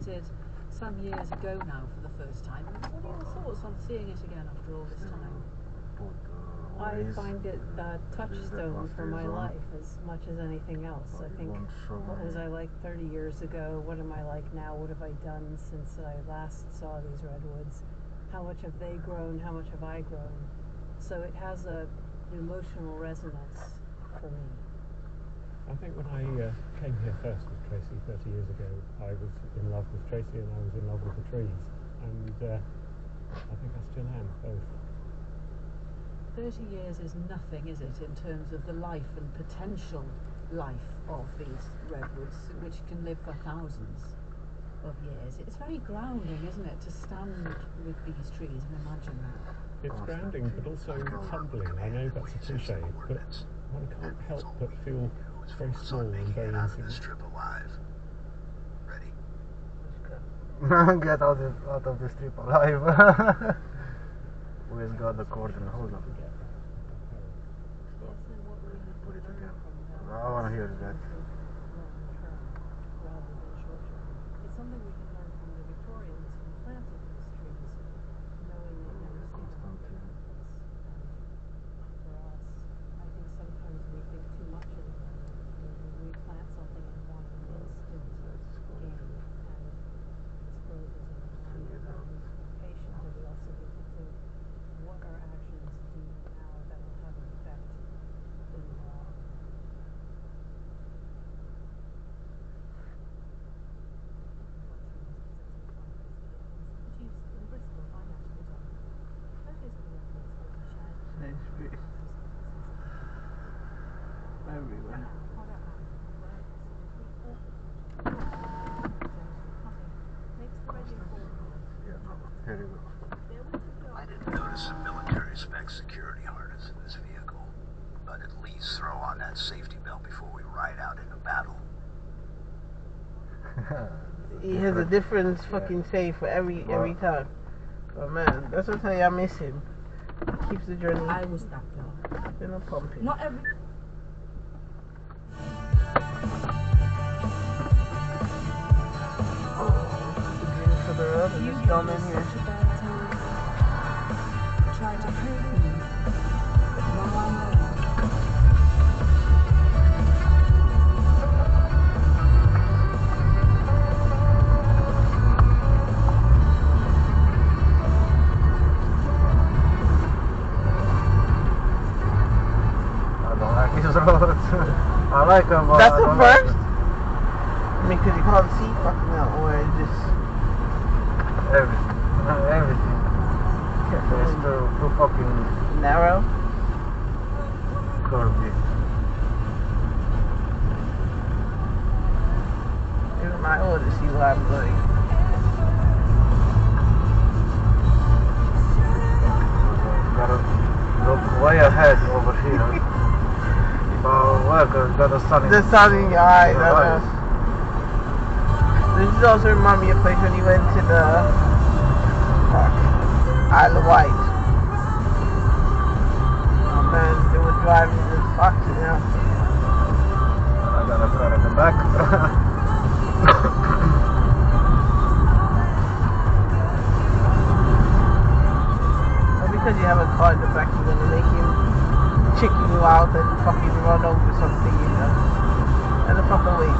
visited some years ago now for the first time. What are your thoughts on seeing it again after all this time? I find it a touchstone for my life as much as anything else. I think, what was I like 30 years ago? What am I like now? What have I done since I last saw these redwoods? How much have they grown? How much have I grown? So it has an emotional resonance for me. I think when I came here first with Tracy 30 years ago, I was in love with Tracy and I was in love with the trees. And I think I still am, both. 30 years is nothing, is it, in terms of the life and potential life of these redwoods, which can live for thousands of years. It's very grounding, isn't it, to stand with these trees and imagine that. It's grounding, but also humbling. I know that's a cliche, but one can't help but feel very small and very insignificant. Get out of the strip alive. Where's got the cord and hold on. Put it again. I want to hear that. It's something we can learn from the Victorians who planted these trees, knowing they never see them again. For us, I think sometimes we think too much of them. We plant something and want an instant gain, and it's frozen in the mind, and we need to be patient, and we also need to think what our actions do now that will have an effect in the long. Everywhere. Here you go. I didn't notice a military spec security harness in this vehicle, but at least throw on that safety belt before we ride out into battle. He has a different fucking say for every time. Oh man, that's what I tell you, I miss him. He keeps the journey. I was that girl. You know, pumping. Not every... For the road, and just down in here. Try to hurt me, but now I know. I don't like these roads. I like them, but That's I the don't first? like I mean, because you can't see fucking out, or it just... everything. Everything. It's too fucking narrow. curvy. Even my order, see where I'm going. Gotta look way ahead over here. But well, got the sun in The sun in your eyes, I eyes. know. This is also remind me of a place when you went to the Isle of Wight. Oh man, they were driving this fox, you know. I got a car in the back. But because you have a car in the back, you're gonna make him chicken you out and fucking run over something, you know. And the fucking wait.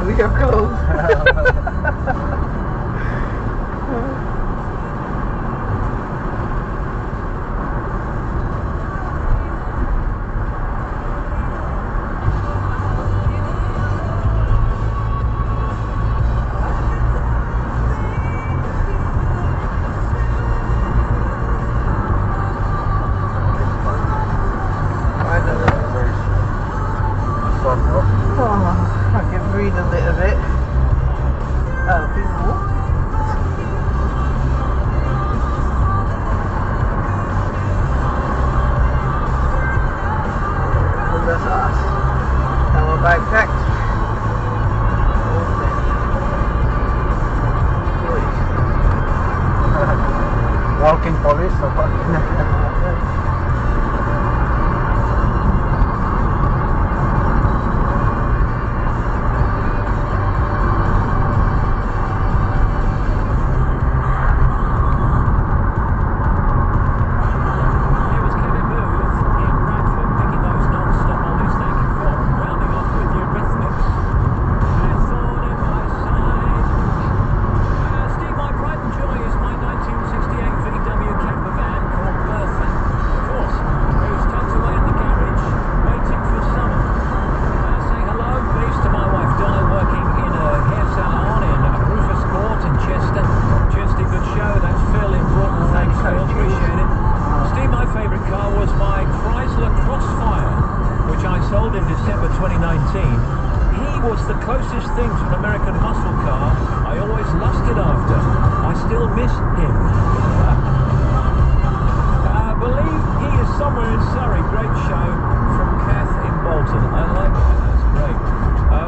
We are close. closest thing to an American muscle car I always lusted after. I still miss him. I believe he is somewhere in Surrey. Great show from Kath in Bolton. I like that. That's great.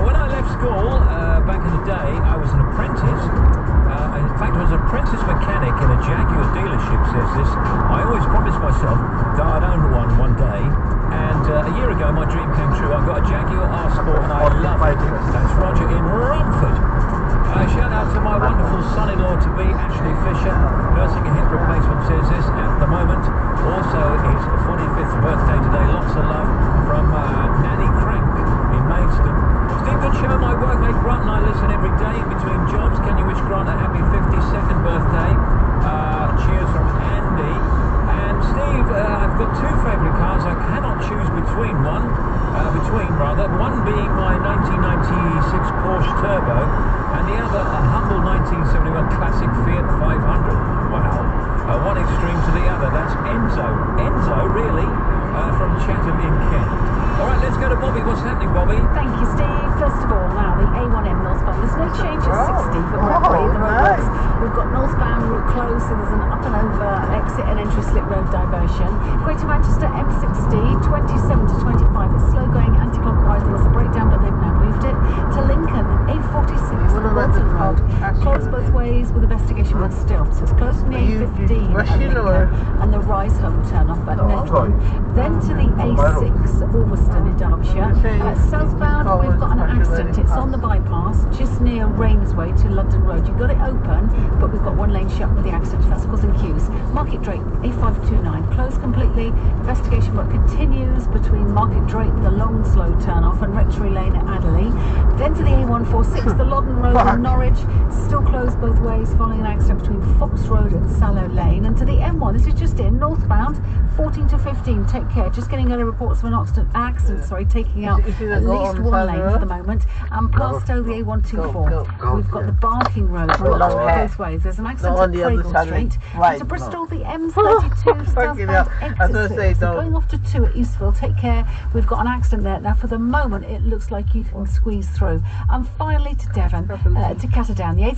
When I left school back in the day, I was an apprentice. In fact, I was an apprentice mechanic in a Jaguar dealership, says this. I always promised myself that I'd own one day. And a year ago, my dream came true. I got a Jaguar R-Sport and I love it. That's Roger in Romford. Shout out to my wonderful son-in-law-to-be, Ashley Fisher, nursing a hip replacement, says this at the moment. Also, his 45th birthday today. Lots of love from Nanny Crank in Maidstone. Steve, good show. My workmate Grant and I listen every day in between jobs. Can you wish Grant a happy 52nd birthday? Cheers from Andy. And Steve, I've got two favourite cars. I cannot choose between one being my 1996 Porsche Turbo, and the other a humble 1971 classic Fiat 500. Wow. One extreme to the other. That's Enzo. Enzo, really? From Chatham in Kent. All right, let's go to Bobby. What's happening, Bobby? Thank you, Steve. First of all, now the A1M northbound. There's no change at 60, but we're in the roadworks. We've got northbound route closed, so there's an up and over exit and entry slip road diversion. Greater Manchester M60, 27 to 25. It's slow going anti-clockwise. There was a breakdown, but they've now moved it to Lincoln, A46, Bolton Road. Closed both ways with investigation work still. So it's closed from the A15 at Lincoln and the Rise Home turn off at Nedley. Then to the A6, Ulverston in Derbyshire. Southbound, we've got an accident. It's on the bypass, just near Rainsway to London Road. You've got it open, but we've got one lane shut with the accident. That's causing queues. Market Drake, A529, closed completely. Investigation work continues between Market Drake, the long slow turn off, and Rectory Lane at Adderley. Then to the A146, the Loddon Road in Norwich, still closed both ways following an accident between Fox Road and Sallow Lane. And to the M1, this is just in, northbound, 14 to 15, take care. Just getting early reports of an accident, taking out at least one lane for the moment. And past over the A124, we've got the Barking Road both ways. There's an accident at Craigle Street. And to Bristol, the M32 southbound exit 6. Going off to 2 at Eustville, take care. We've got an accident there. Now, for the moment, it looks like you can squeeze through. And finally to Devon, to Catterdown, the A3